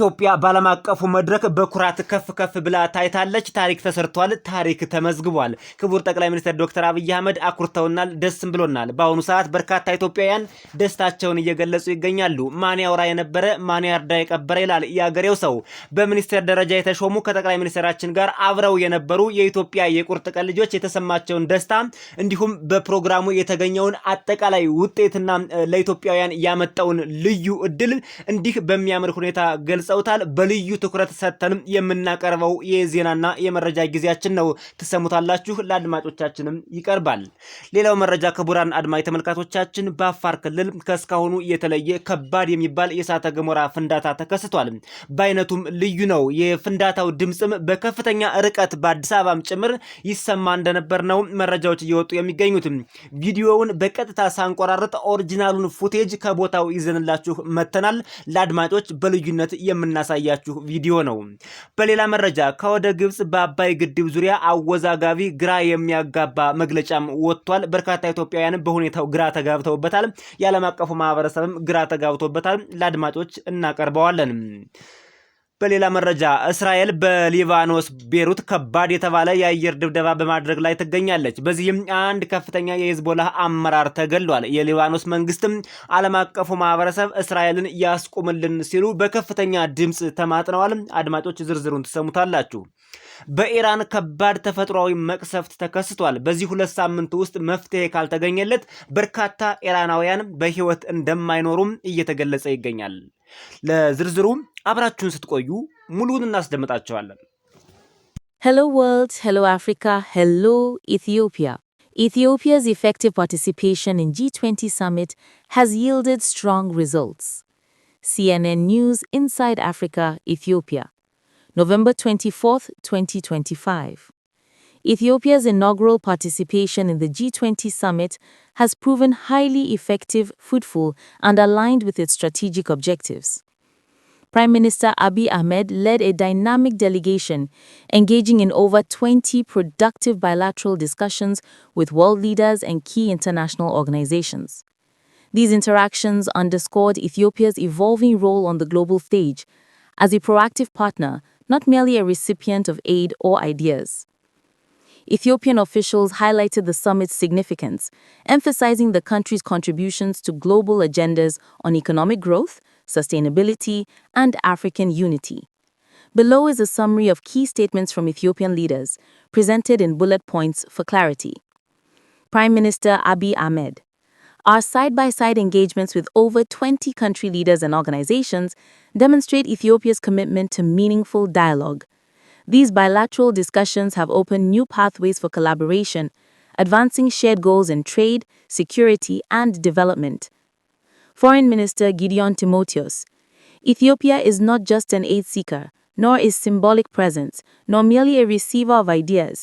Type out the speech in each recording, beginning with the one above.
ኢትዮጵያ ባለም አቀፉ መድረክ በኩራት ከፍ ብላ ታይታለች። ታሪክ ተሰርቷል። ታሪክ ተመዝግቧል። ክቡር ጠቅላይ ሚኒስትር ዶክተር አብይ አህመድ አኩርተውናል፣ ደስም ብሎናል። በአሁኑ ሰዓት በርካታ ኢትዮጵያውያን ደስታቸውን እየገለጹ ይገኛሉ። ማን ያወራ የነበረ ማን ያርዳ የቀበረ ይላል የአገሬው ሰው። በሚኒስትር ደረጃ የተሾሙ ከጠቅላይ ሚኒስትራችን ጋር አብረው የነበሩ የኢትዮጵያ የቁርጥ ቀን ልጆች የተሰማቸውን ደስታ እንዲሁም በፕሮግራሙ የተገኘውን አጠቃላይ ውጤትና ለኢትዮጵያውያን ያመጣውን ልዩ እድል እንዲህ በሚያምር ሁኔታ ገልጸውታል። በልዩ ትኩረት ሰጥተን የምናቀርበው የዜናና የመረጃ ጊዜያችን ነው። ትሰሙታላችሁ፣ ለአድማጮቻችንም ይቀርባል። ሌላው መረጃ ክቡራን አድማጭ ተመልካቾቻችን በአፋር ክልል ከስካሁኑ የተለየ ከባድ የሚባል የእሳተ ገሞራ ፍንዳታ ተከስቷል። በአይነቱም ልዩ ነው። የፍንዳታው ድምጽም በከፍተኛ ርቀት በአዲስ አበባም ጭምር ይሰማ እንደነበር ነው መረጃዎች እየወጡ የሚገኙት። ቪዲዮውን በቀጥታ ሳንቆራረጥ ኦሪጂናሉን ፉቴጅ ከቦታው ይዘንላችሁ መተናል። ለአድማጮች በልዩነት የምናሳያችሁ ቪዲዮ ነው። በሌላ መረጃ ከወደ ግብጽ በአባይ ግድብ ዙሪያ አወዛጋቢ ግራ የሚያጋባ መግለጫም ወጥቷል። በርካታ ኢትዮጵያውያን በሁኔታው ግራ ተጋብተውበታል። የዓለም አቀፉ ማህበረሰብም ግራ ተጋብቶበታል። ለአድማጮች እናቀርበዋለን። በሌላ መረጃ እስራኤል በሊባኖስ ቤሩት ከባድ የተባለ የአየር ድብደባ በማድረግ ላይ ትገኛለች። በዚህም አንድ ከፍተኛ የሂዝቦላህ አመራር ተገሏል። የሊባኖስ መንግስትም ዓለም አቀፉ ማህበረሰብ እስራኤልን ያስቁምልን ሲሉ በከፍተኛ ድምጽ ተማጥነዋል። አድማጮች ዝርዝሩን ትሰሙታላችሁ። በኢራን ከባድ ተፈጥሯዊ መቅሰፍት ተከስቷል። በዚህ 2 ሳምንት ውስጥ መፍትሄ ካልተገኘለት በርካታ ኢራናውያን በህይወት እንደማይኖሩም እየተገለጸ ይገኛል። ለዝርዝሩ አብራችሁን ስትቆዩ ሙሉውን እናስደምጣቸዋለን። Hello world, hello Africa, hello Ethiopia. Ethiopia's effective participation in G20 summit has yielded strong results. CNN News Inside Africa, Ethiopia. November 24th, 2025. Ethiopia's inaugural participation in the G20 summit has proven highly effective, fruitful, and aligned with its strategic objectives. Prime Minister Abiy Ahmed led a dynamic delegation, engaging in over 20 productive bilateral discussions with world leaders and key international organizations. These interactions underscored Ethiopia's evolving role on the global stage as a proactive partner, not merely a recipient of aid or ideas. Ethiopian officials highlighted the summit's significance, emphasizing the country's contributions to global agendas on economic growth, sustainability, and African unity. Below is a summary of key statements from Ethiopian leaders, presented in bullet points for clarity. Prime Minister Abiy Ahmed. Our side-by-side engagements with over 20 country leaders and organizations demonstrate Ethiopia's commitment to meaningful dialogue. These bilateral discussions have opened new pathways for collaboration, advancing shared goals in trade, security, and development. Foreign Minister Gideon Timotheos. Ethiopia is not just an aid seeker, nor is symbolic presence, nor merely a receiver of ideas.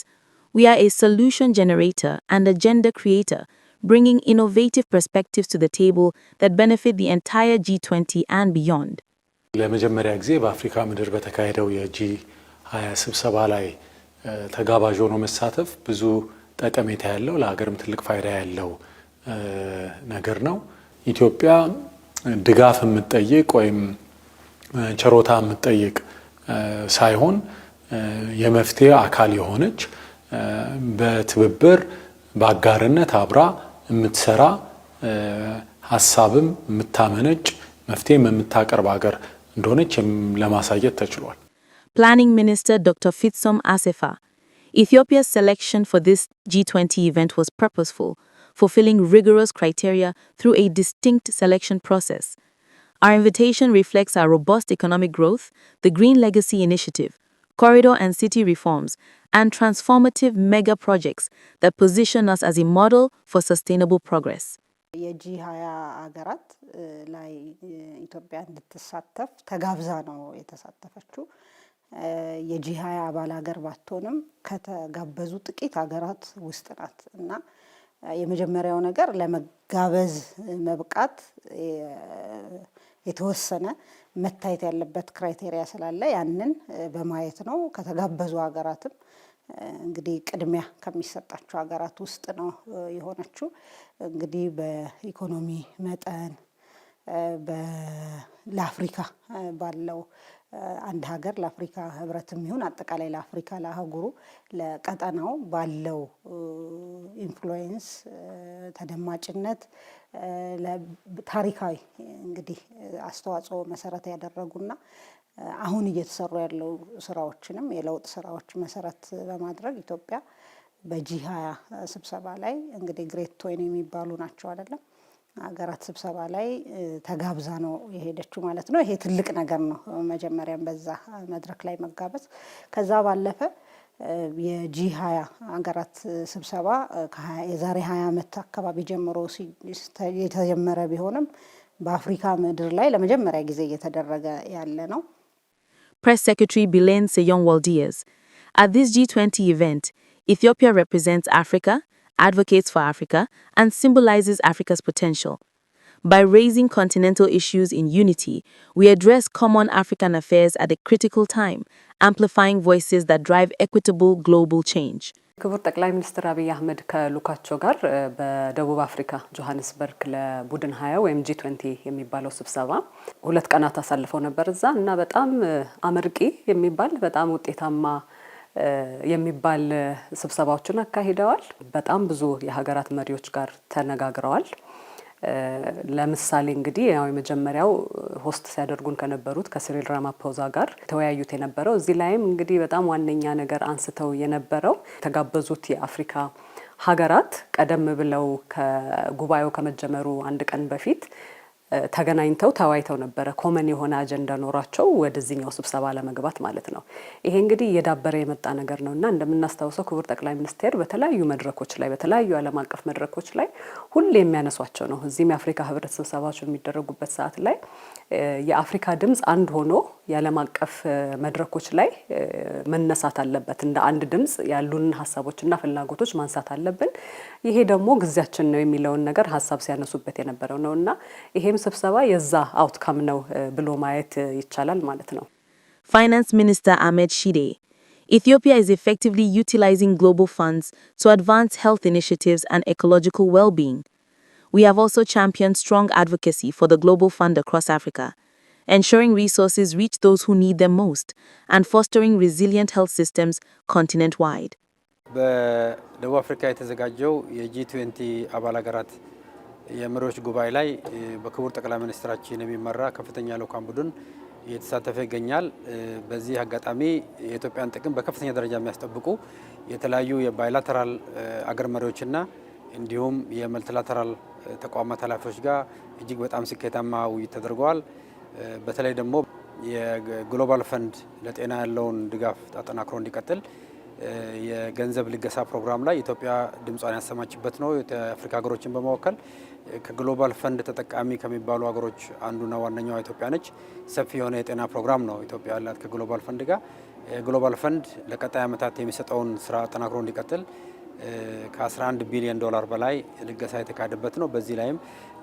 We are a solution generator and agenda creator, bringing innovative perspectives to the table that benefit the entire G20 and beyond. ለመጀመሪያ ጊዜ በአፍሪካ ምድር በተካሄደው የጂ20 ስብሰባ ላይ ተጋባዥ ሆኖ መሳተፍ ብዙ ጠቀሜታ ያለው ለሀገርም ትልቅ ፋይዳ ያለው ነገር ነው። ኢትዮጵያ ድጋፍ የምትጠይቅ ወይም ቸሮታ የምትጠይቅ ሳይሆን የመፍትሄ አካል የሆነች በትብብር በአጋርነት አብራ የምትሰራ ሐሳብም የምታመነጭ መፍትሄም የምታቀርብ ሀገር እንደሆነች ለማሳየት ተችሏል። Planning Minister Dr. Fitsum Assefa. Ethiopia's selection for this G20 event was purposeful, fulfilling rigorous criteria through a distinct selection process. Our invitation reflects our robust economic growth, the Green Legacy Initiative, corridor and city reforms, and transformative mega projects that position us as a model for sustainable progress. የጂ20 አገራት ላይ ኢትዮጵያ እንድትሳተፍ ተጋብዛ ነው የተሳተፈችው። የጂ20 አባል ሀገር ባትሆንም ከተጋበዙ ጥቂት ሀገራት ውስጥ ናት እና የመጀመሪያው ነገር ለመጋበዝ መብቃት የተወሰነ መታየት ያለበት ክራይቴሪያ ስላለ ያንን በማየት ነው። ከተጋበዙ ሀገራትም እንግዲህ ቅድሚያ ከሚሰጣቸው ሀገራት ውስጥ ነው የሆነችው። እንግዲህ በኢኮኖሚ መጠን ለአፍሪካ ባለው አንድ ሀገር ለአፍሪካ ህብረትም ይሁን አጠቃላይ ለአፍሪካ ለአህጉሩ ለቀጠናው ባለው ኢንፍሉዌንስ ተደማጭነት ታሪካዊ እንግዲህ አስተዋጽኦ መሰረት ያደረጉና አሁን እየተሰሩ ያለው ስራዎችንም የለውጥ ስራዎች መሰረት በማድረግ ኢትዮጵያ በጂ20 ስብሰባ ላይ እንግዲህ ግሬት ቶይን የሚባሉ ናቸው አይደለም ሀገራት ስብሰባ ላይ ተጋብዛ ነው የሄደችው ማለት ነው። ይሄ ትልቅ ነገር ነው። መጀመሪያም በዛ መድረክ ላይ መጋበዝ ከዛ ባለፈ የጂ20 ሀገራት ስብሰባ የዛሬ 20 ዓመት አካባቢ ጀምሮ የተጀመረ ቢሆንም በአፍሪካ ምድር ላይ ለመጀመሪያ ጊዜ እየተደረገ ያለ ነው። Press Secretary Bilen Seyong-Waldias. At this G20 event, Ethiopia represents Africa, advocates for Africa, and symbolizes Africa's potential. By raising continental issues in unity, we address common African affairs at a critical time, amplifying voices that drive equitable global change. ክቡር ጠቅላይ ሚኒስትር አብይ አህመድ ከሉካቸው ጋር በደቡብ አፍሪካ ጆሃንስበርግ ለቡድን 20 ወይም G20 የሚባለው ስብሰባ 2 ቀናት አሳልፈው ነበር እዛ እና በጣም አመርቂ የሚባል በጣም ውጤታማ የሚባል ስብሰባዎችን አካሂደዋል። በጣም ብዙ የሀገራት መሪዎች ጋር ተነጋግረዋል። ለምሳሌ እንግዲህ ያው የመጀመሪያው ሆስት ሲያደርጉን ከነበሩት ከሲሪል ራማፖዛ ጋር ተወያዩት የነበረው እዚህ ላይም እንግዲህ በጣም ዋነኛ ነገር አንስተው የነበረው ተጋበዙት የአፍሪካ ሀገራት ቀደም ብለው ከጉባኤው ከመጀመሩ አንድ ቀን በፊት ተገናኝተው ተወያይተው ነበር ኮመን የሆነ አጀንዳ ኖራቸው ወደዚህኛው ስብሰባ ለመግባት ማለት ነው። ይሄ እንግዲህ የዳበረ የመጣ ነገር ነውና እንደምናስተዋውሰው ክቡር ጠቅላይ ሚኒስትር በተለያዩ መድረኮች ላይ በተለያዩ ዓለም አቀፍ መድረኮች ላይ ሁሌ የሚያነሷቸው ነው። እዚህም የአፍሪካ ህብረት ስብሰባዎች የሚደረጉበት ሰዓት ላይ የአፍሪካ ድምጽ አንድ ሆኖ የዓለም አቀፍ መድረኮች ላይ መነሳት አለበት። እንደ አንድ ድምጽ ያሉን ሐሳቦችና ፍላጎቶች ማንሳት አለብን። ይሄ ደግሞ ጊዜያችን ነው የሚለውን ነገር ሐሳብ ሲያነሱበት የነበረው ነውና ይሄም ስብሰባ የዛ አውትካም ነው ብሎ ማየት ይቻላል ማለት ነው። Finance Minister Ahmed Shide. Ethiopia is effectively utilizing global funds to advance health initiatives and ecological well-being. We have also championed strong advocacy for the Global Fund across Africa, ensuring resources reach those who need them most, and fostering resilient health systems continent-wide. በደቡብ አፍሪካ የተዘጋጀው የጂ20 አባል ሀገራት የመሪዎች ጉባኤ ላይ በክቡር ጠቅላይ ሚኒስትራችን የሚመራ ከፍተኛ ልዑካን ቡድን እየተሳተፈ ይገኛል። በዚህ አጋጣሚ የኢትዮጵያን ጥቅም በከፍተኛ ደረጃ የሚያስጠብቁ የተለያዩ የባይላተራል አገር መሪዎችና እንዲሁም የመልቲላተራል ተቋማት ኃላፊዎች ጋር እጅግ በጣም ስኬታማ ውይይት ተደርገዋል። በተለይ ደግሞ የግሎባል ፈንድ ለጤና ያለውን ድጋፍ አጠናክሮ እንዲቀጥል የገንዘብ ልገሳ ፕሮግራም ላይ ኢትዮጵያ ድምጿን ያሰማችበት ነው። የአፍሪካ ሀገሮችን በመወከል ከግሎባል ፈንድ ተጠቃሚ ከሚባሉ ሀገሮች አንዱና ዋነኛዋ ኢትዮጵያ ነች። ሰፊ የሆነ የጤና ፕሮግራም ነው ኢትዮጵያ ያላት ከግሎባል ፈንድ ጋር። ግሎባል ፈንድ ለቀጣይ ዓመታት የሚሰጠውን ስራ አጠናክሮ እንዲቀጥል ከ11 ቢሊዮን ዶላር በላይ ልገሳ የተካሄደበት ነው። በዚህ ላይም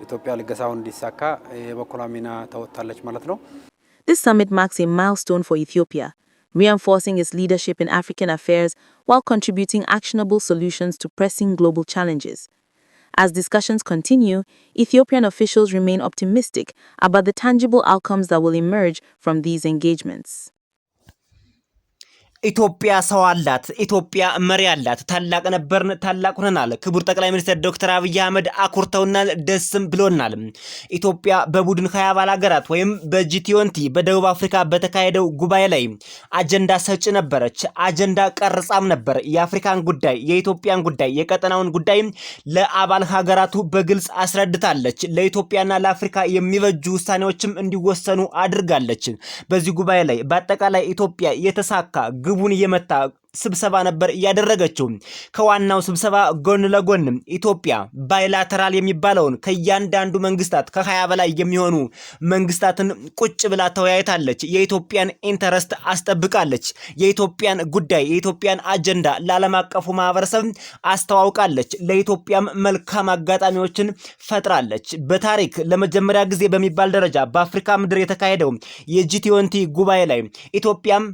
ኢትዮጵያ ልገሳውን እንዲሳካ የበኩሏ ሚና ተወጥታለች ማለት ነው። This summit marks a milestone for Ethiopia, reinforcing its leadership in African affairs while contributing actionable solutions to pressing global challenges. As discussions continue, Ethiopian officials remain optimistic about the tangible outcomes that will emerge from these engagements. ኢትዮጵያ ሰው አላት። ኢትዮጵያ መሪ አላት። ታላቅ ነበርን፣ ታላቅ ሆነናል። ክቡር ጠቅላይ ሚኒስትር ዶክተር አብይ አህመድ አኩርተውናል፣ ደስም ብሎናል። ኢትዮጵያ በቡድን 20 አባል ሀገራት ወይም በጂ20 በደቡብ አፍሪካ በተካሄደው ጉባኤ ላይ አጀንዳ ሰጪ ነበረች። አጀንዳ ቀርጻም ነበር። የአፍሪካን ጉዳይ፣ የኢትዮጵያን ጉዳይ፣ የቀጠናውን ጉዳይ ለአባል ሀገራቱ በግልጽ አስረድታለች። ለኢትዮጵያና ለአፍሪካ የሚበጁ ውሳኔዎችም እንዲወሰኑ አድርጋለች። በዚህ ጉባኤ ላይ በአጠቃላይ ኢትዮጵያ የተሳካ ግቡን እየመታ ስብሰባ ነበር ያደረገችው። ከዋናው ስብሰባ ጎን ለጎን ኢትዮጵያ ባይላተራል የሚባለውን ከእያንዳንዱ መንግስታት ከ20 በላይ የሚሆኑ መንግስታትን ቁጭ ብላ ተወያይታለች። የኢትዮጵያን ኢንተረስት አስጠብቃለች። የኢትዮጵያን ጉዳይ፣ የኢትዮጵያን አጀንዳ ለዓለም አቀፉ ማህበረሰብ አስተዋውቃለች። ለኢትዮጵያም መልካም አጋጣሚዎችን ፈጥራለች። በታሪክ ለመጀመሪያ ጊዜ በሚባል ደረጃ በአፍሪካ ምድር የተካሄደው የጂ20 ጉባኤ ላይ ኢትዮጵያም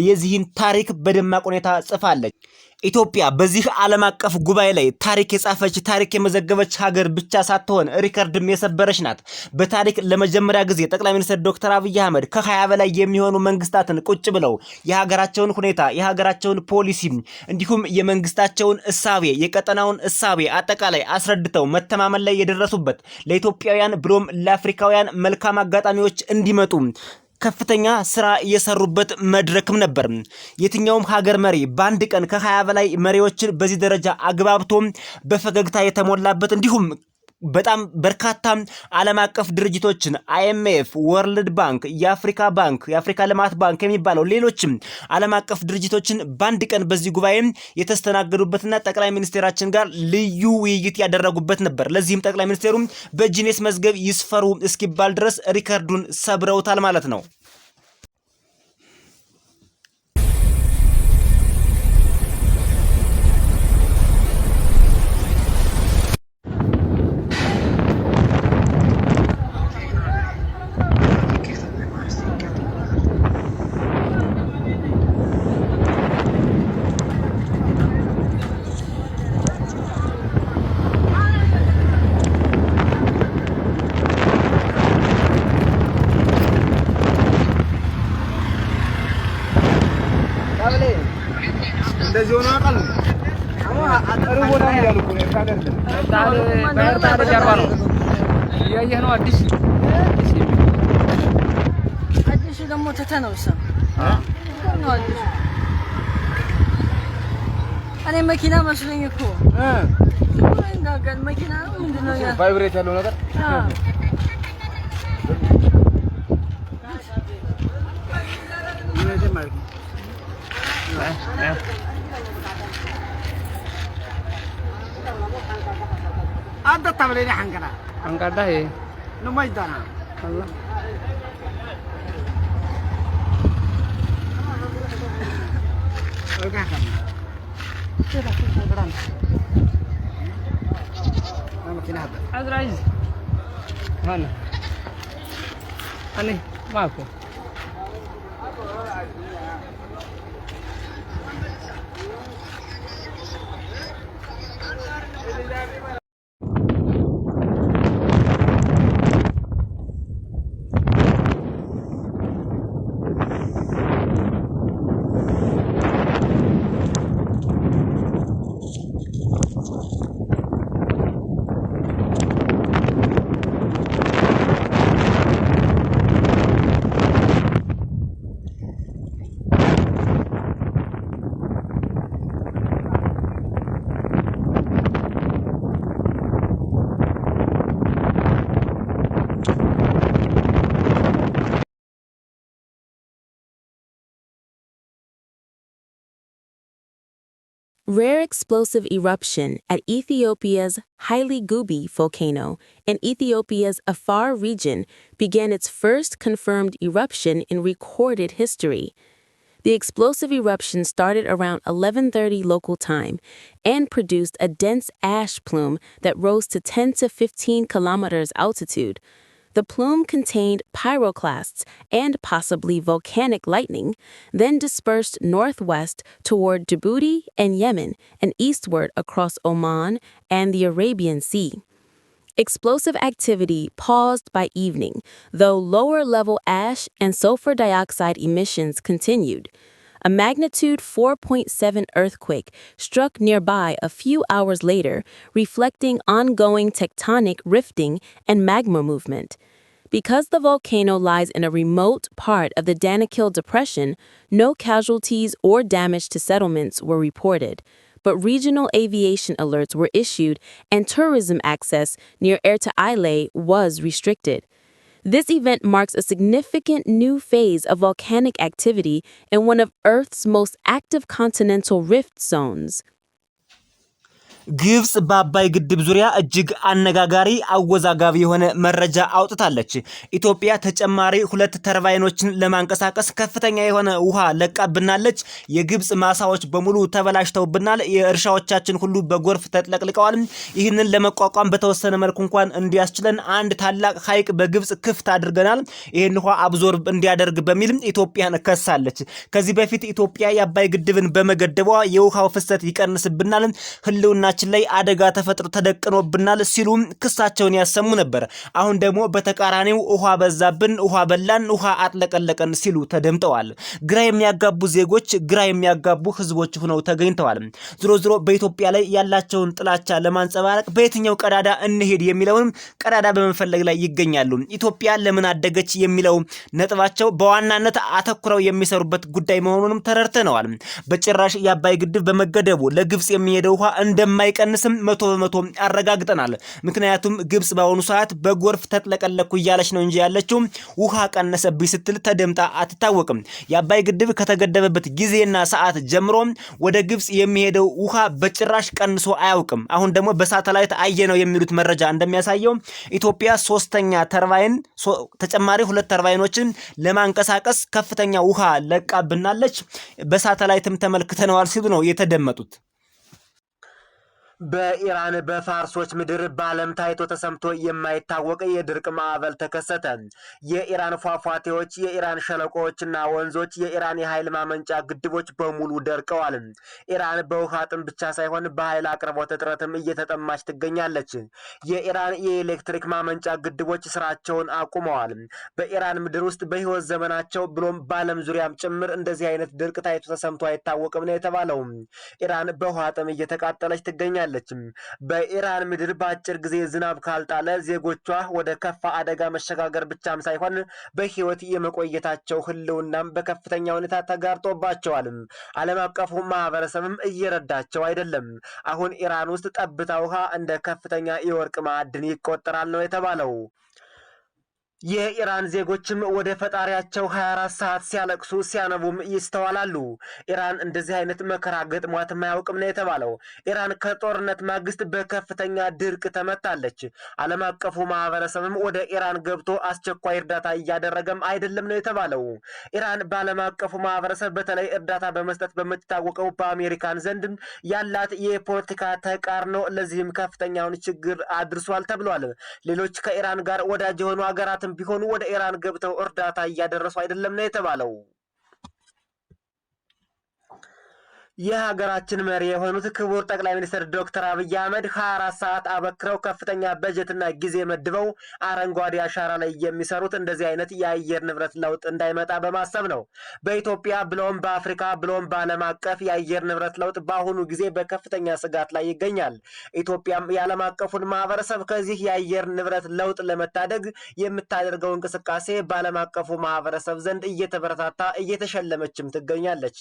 የዚህን ታሪክ በደማቅ ሁኔታ ጽፋለች። ኢትዮጵያ በዚህ ዓለም አቀፍ ጉባኤ ላይ ታሪክ የጻፈች ታሪክ የመዘገበች ሀገር ብቻ ሳትሆን ሪከርድም የሰበረች ናት። በታሪክ ለመጀመሪያ ጊዜ ጠቅላይ ሚኒስትር ዶክተር አብይ አህመድ ከ20 በላይ የሚሆኑ መንግስታትን ቁጭ ብለው የሀገራቸውን ሁኔታ፣ የሀገራቸውን ፖሊሲ እንዲሁም የመንግስታቸውን እሳቤ፣ የቀጠናውን እሳቤ አጠቃላይ አስረድተው መተማመን ላይ የደረሱበት ለኢትዮጵያውያን ብሎም ለአፍሪካውያን መልካም አጋጣሚዎች እንዲመጡ ከፍተኛ ስራ የሰሩበት መድረክም ነበር። የትኛውም ሀገር መሪ በአንድ ቀን ከ20 በላይ መሪዎችን በዚህ ደረጃ አግባብቶ በፈገግታ የተሞላበት እንዲሁም በጣም በርካታ ዓለም አቀፍ ድርጅቶችን አይኤምኤፍ፣ ወርልድ ባንክ፣ የአፍሪካ ልማት ባንክ የሚባለው ሌሎችም ዓለም አቀፍ ድርጅቶችን በአንድ ቀን በዚህ ጉባኤ የተስተናገዱበትና ጠቅላይ ሚኒስቴራችን ጋር ልዩ ውይይት ያደረጉበት ነበር። ለዚህም ጠቅላይ ሚኒስቴሩ በጂኔስ መዝገብ ይስፈሩ እስኪባል ድረስ ሪከርዱን ሰብረውታል ማለት ነው። እንደዚህ ሆነ አቃል አጥሩ ቦታ ነው ያሉት ነው ታደርግ ታደርግ ጀርባ ነው ያየህ ነው አዲስ ደግሞ ተተነውሳ ነው አዲስ እኔ መኪና መስለኝ እኮ እንዳገል መኪና ነው ምንድነው ያ ቫይብሬት ያለው ነገር ይሄ ማለት አንተ ታብለኝ አንቀዳ ይሄ ነው ማይዳና አላ አዝራይዝ ማን አኔ ማኮ Rare explosive eruption at Ethiopia's Haile Gubi volcano in Ethiopia's Afar region began its first confirmed eruption in recorded history. The explosive eruption started around 11:30 local time and produced a dense ash plume that rose to 10 to 15 kilometers altitude. The plume contained pyroclasts and possibly volcanic lightning, then dispersed northwest toward Djibouti and Yemen and eastward across Oman and the Arabian Sea. Explosive activity paused by evening, though lower-level ash and sulfur dioxide emissions continued. A magnitude 4.7 earthquake struck nearby a few hours later, reflecting ongoing tectonic rifting and magma movement. Because the volcano lies in a remote part of the Danakil Depression, no casualties or damage to settlements were reported, but regional aviation alerts were issued and tourism access near Erta-Ile was restricted. This event marks a significant new phase of volcanic activity in one of Earth's most active continental rift zones. ግብጽ በአባይ ግድብ ዙሪያ እጅግ አነጋጋሪ አወዛጋቢ የሆነ መረጃ አውጥታለች። ኢትዮጵያ ተጨማሪ 2 ተርባይኖችን ለማንቀሳቀስ ከፍተኛ የሆነ ውሃ ለቃብናለች። የግብጽ ማሳዎች በሙሉ ተበላሽተውብናል። የእርሻዎቻችን ሁሉ በጎርፍ ተጥለቅልቀዋል። ይህንን ለመቋቋም በተወሰነ መልኩ እንኳን እንዲያስችለን አንድ ታላቅ ሐይቅ በግብጽ ክፍት አድርገናል። ይህን ውሃ አብዞርብ እንዲያደርግ በሚል ኢትዮጵያን ከሳለች። ከዚህ በፊት ኢትዮጵያ የአባይ ግድብን በመገደቧ የውሃው ፍሰት ይቀንስብናል፣ ህልውናችን ላይ አደጋ ተደቅኖብናል ሲሉ ክሳቸውን ያሰሙ ነበር። አሁን ደግሞ በተቃራኒው ውሃ በዛብን፣ ውሃ በላን፣ ውሃ አጥለቀለቀን ሲሉ ተደምጠዋል። ግራ የሚያጋቡ ዜጎች፣ ግራ የሚያጋቡ ህዝቦች ሆነው ተገኝተዋል። ዝሮ በኢትዮጵያ ላይ ያላቸውን ጥላቻ ለማንጸባረቅ በየትኛው ቀዳዳ እንሄድ የሚለውን ቀዳዳ በመፈለግ ላይ ይገኛሉ። ኢትዮጵያ ለምን አደገች የሚለው ነጥባቸው በዋናነት አተኩረው የሚሰሩበት ጉዳይ መሆኑንም ተረድተነዋል። በጭራሽ የአባይ ግድብ በመገደቡ ለግብጽ የሚሄደው ውሃ እንደማይቀንስም 100% አረጋግጠናል። ምክንያቱም ግብጽ በአሁኑ ሰዓት በጎርፍ ተጥለቀለኩ እያለች ነው እንጂ ያለችው ውሃ ቀነሰብኝ ስትል ተደምጣ አትታወቅም። የአባይ ግድብ ከተገደበበት ጊዜና ሰዓት ጀምሮ ወደ ግብጽ የሚሄደው ውሃ በጭራሽ ቀንሶ አያውቅም። አሁን ደግሞ በሳተላይት አየነው የሚሉት መረጃ እንደሚያሳየው ኢትዮጵያ ተጨማሪ 2 ተርባይኖችን ለማንቀሳቀስ ከፍተኛ ውሃ ለቃብናለች። በሳተላይትም ተመልክተነዋል ሲሉ ነው የተደመጡት። በኢራን በፋርሶች ምድር በዓለም ታይቶ ተሰምቶ የማይታወቅ የድርቅ ማዕበል ተከሰተ። የኢራን ፏፏቴዎች፣ የኢራን ሸለቆዎችና ወንዞች፣ የኢራን የኃይል ማመንጫ ግድቦች በሙሉ ደርቀዋል። ኢራን በውሃ ጥም ብቻ ሳይሆን በኃይል አቅርቦት እጥረትም እየተጠማች ትገኛለች። የኢራን የኤሌክትሪክ ማመንጫ ግድቦች ስራቸውን አቁመዋል። በኢራን ምድር ውስጥ በህይወት ዘመናቸው ብሎም በዓለም ዙሪያም ጭምር እንደዚህ አይነት ድርቅ ታይቶ ተሰምቶ አይታወቅም ነው የተባለው። ኢራን በውሃ ጥም እየተቃጠለች ትገኛለች። በኢራን ምድር በአጭር ጊዜ ዝናብ ካልጣለ ዜጎቿ ወደ ከፋ አደጋ መሸጋገር ብቻም ሳይሆን በህይወት የመቆየታቸው ህልውናም በከፍተኛ ሁኔታ ተጋርጦባቸዋል። ዓለም አቀፉ ማህበረሰብም እየረዳቸው አይደለም። አሁን ኢራን ውስጥ ጠብታ ውሃ እንደ ከፍተኛ የወርቅ ማዕድን ይቆጠራል ነው የተባለው። የኢራን ዜጎችም ወደ ፈጣሪያቸው 24 ሰዓት ሲያለቅሱ ሲያነቡም ይስተዋላሉ። ኢራን እንደዚህ አይነት መከራ ገጥሟት ማያውቅም ነው የተባለው። ኢራን ከጦርነት ማግስት በከፍተኛ ድርቅ ተመታለች። ዓለም አቀፉ ማህበረሰብም ወደ ኢራን ገብቶ አስቸኳይ እርዳታ እያደረገም አይደለም ነው የተባለው። ኢራን በዓለም አቀፉ ማህበረሰብ በተለይ እርዳታ በመስጠት በምትታወቀው በአሜሪካን ዘንድ ያላት የፖለቲካ ተቃርኖ ለዚህም ከፍተኛውን ችግር አድርሷል ተብሏል። ሌሎች ከኢራን ጋር ወዳጅ የሆኑ ሀገራት ቢሆኑ ወደ ኢራን ገብተው እርዳታ እያደረሱ አይደለም ነው የተባለው። የሀገራችን መሪ የሆኑት ክቡር ጠቅላይ ሚኒስትር ዶክተር አብይ አህመድ 24 ሰዓት አበክረው ከፍተኛ በጀትና ጊዜ መድበው አረንጓዴ አሻራ ላይ የሚሰሩት እንደዚህ አይነት የአየር ንብረት ለውጥ እንዳይመጣ በማሰብ ነው። በኢትዮጵያ ብሎም በአፍሪካ ብሎም በዓለም አቀፍ የአየር ንብረት ለውጥ በአሁኑ ጊዜ በከፍተኛ ስጋት ላይ ይገኛል። ኢትዮጵያም የዓለም አቀፉን ማህበረሰብ ከዚህ የአየር ንብረት ለውጥ ለመታደግ የምታደርገው እንቅስቃሴ በዓለም አቀፉ ማህበረሰብ ዘንድ እየተበረታታ እየተሸለመችም ትገኛለች።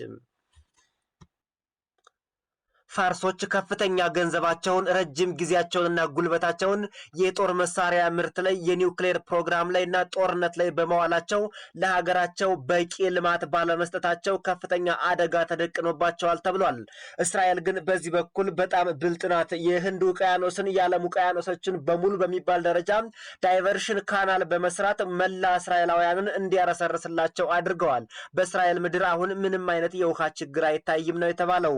ፋርሶች ከፍተኛ ገንዘባቸውን ረጅም ጊዜያቸውንና ጉልበታቸውን የጦር መሳሪያ ምርት ላይ የኒውክሌር ፕሮግራም ላይ እና ጦርነት ላይ በመዋላቸው ለሀገራቸው በቂ ልማት ባለመስጠታቸው ከፍተኛ አደጋ ተደቅኖባቸዋል ተብሏል። እስራኤል ግን በዚህ በኩል በጣም ብልጥ ናት። የህንድ ውቅያኖስን የዓለም ውቅያኖሶችን በሙሉ በሚባል ደረጃ ዳይቨርሽን ካናል በመስራት መላ እስራኤላውያንን እንዲያረሰርስላቸው አድርገዋል። በእስራኤል ምድር አሁን ምንም አይነት የውሃ ችግር አይታይም ነው የተባለው።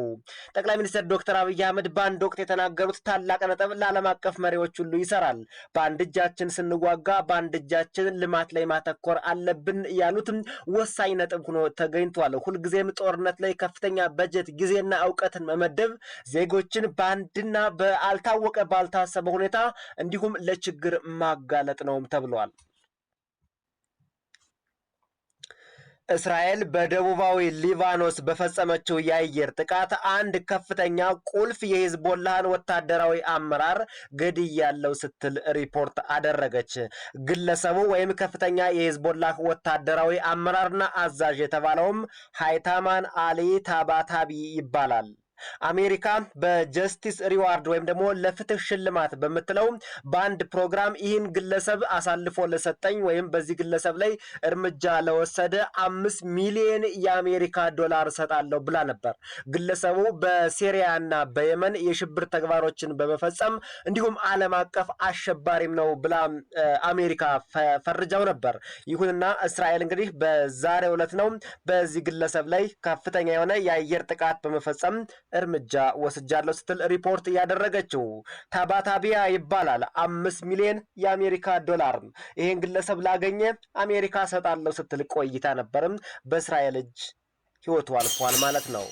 ጠቅላይ ሚኒስትር ዶክተር አብይ አህመድ በአንድ ወቅት የተናገሩት ታላቅ ነጥብ ለዓለም አቀፍ መሪዎች ሁሉ ይሰራል። በአንድ እጃችን ስንዋጋ በአንድ እጃችን ልማት ላይ ማተኮር አለብን ያሉትም ወሳኝ ነጥብ ሆኖ ተገኝቷል። ሁልጊዜም ጦርነት ላይ ከፍተኛ በጀት ጊዜና እውቀትን መመደብ ዜጎችን በአንድና ባልታሰበ ሁኔታ እንዲሁም ለችግር ማጋለጥ ነውም ተብሏል። እስራኤል በደቡባዊ ሊባኖስ በፈጸመችው የአየር ጥቃት አንድ ከፍተኛ ቁልፍ የሂዝቦላህን ወታደራዊ አመራር ገድያለው ስትል ሪፖርት አደረገች። ግለሰቡ ወይም ከፍተኛ የሂዝቦላህ ወታደራዊ አመራርና አዛዥ የተባለውም ሃይታማን አሊ ታባታቢ ይባላል። አሜሪካ በጀስቲስ ሪዋርድ ወይም ደግሞ ለፍትህ ሽልማት በምትለው በአንድ ፕሮግራም ይህን ግለሰብ አሳልፎ ለሰጠኝ ወይም በዚህ ግለሰብ ላይ እርምጃ ለወሰደ 5 ሚሊዮን የአሜሪካ ዶላር ሰጣለሁ ብላ ነበር። ግለሰቡ በሲሪያና በየመን የሽብር ተግባሮችን በመፈጸም እንዲሁም ዓለም አቀፍ አሸባሪም ነው ብላ አሜሪካ ፈርጃው ነበር። ይሁንና እስራኤል እንግዲህ በዛሬው ዕለት ነው በዚህ ግለሰብ ላይ ከፍተኛ የሆነ የአየር ጥቃት በመፈጸም እርምጃ ወስጃለሁ ስትል ሪፖርት ያደረገችው። ታባታቢያ ይባላል። 5 ሚሊዮን የአሜሪካ ዶላር ይሄን ግለሰብ ላገኘ አሜሪካ ሰጣለሁ ስትል ቆይታ ነበርም በእስራኤል እጅ ህይወቱ አልፏል ማለት ነው።